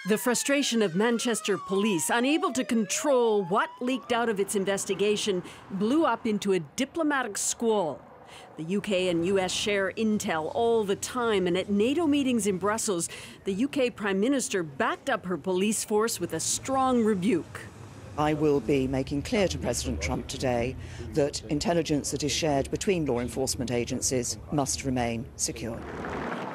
The frustration of Manchester police, unable to control what leaked out of its investigation, blew up into a diplomatic squall. The UK and US share intel all the time, and at NATO meetings in Brussels, the UK Prime Minister backed up her police force with a strong rebuke. I will be making clear to President Trump today that intelligence that is shared between law enforcement agencies must remain secure.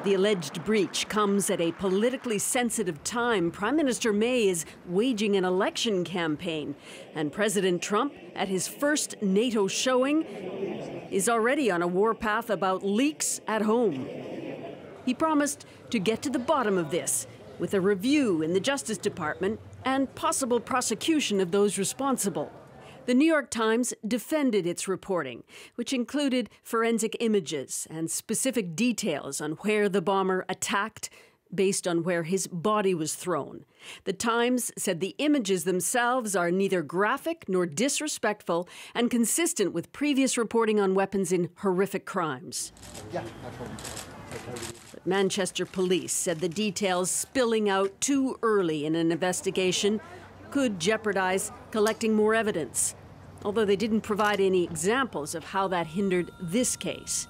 The alleged breach comes at a politically sensitive time. Prime Minister May is waging an election campaign, and President Trump, at his first NATO showing, is already on a warpath about leaks at home. He promised to get to the bottom of this with a review in the Justice Department and possible prosecution of those responsible. The New York Times defended its reporting, which included forensic images and specific details on where the bomber attacked based on where his body was thrown. The Times said the images themselves are neither graphic nor disrespectful and consistent with previous reporting on weapons in horrific crimes. But Manchester police said the details spilling out too early in an investigation could jeopardize collecting more evidence, although they didn't provide any examples of how that hindered this case.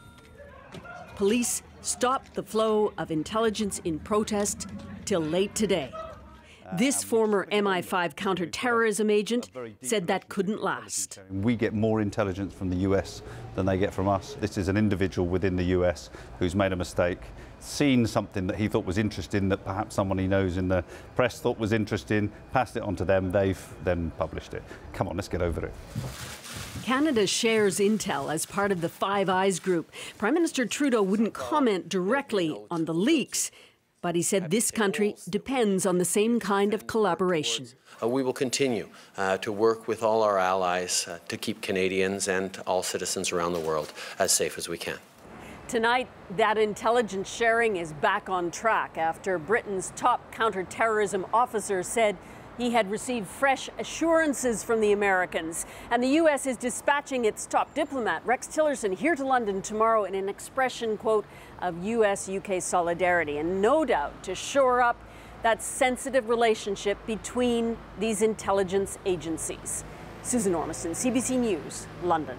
Police stopped the flow of intelligence in protest till late today. This former MI5 counterterrorism agent said that couldn't last. We get more intelligence from the US than they get from us. This is an individual within the US who's made a mistake, seen something that he thought was interesting that perhaps someone he knows in the press thought was interesting, passed it on to them, they've then published it. Come on, let's get over it. Canada shares intel as part of the Five Eyes group. Prime Minister Trudeau wouldn't comment directly on the leaks, but he said this country depends on the same kind of collaboration. We will continue to work with all our allies to keep Canadians and all citizens around the world as safe as we can. Tonight, that intelligence sharing is back on track after Britain's top counterterrorism officer said he had received fresh assurances from the Americans. And the U.S. is dispatching its top diplomat, Rex Tillerson, here to London tomorrow in an expression, quote, of U.S.-UK solidarity, and no doubt to shore up that sensitive relationship between these intelligence agencies. Susan Ormiston, CBC News, London.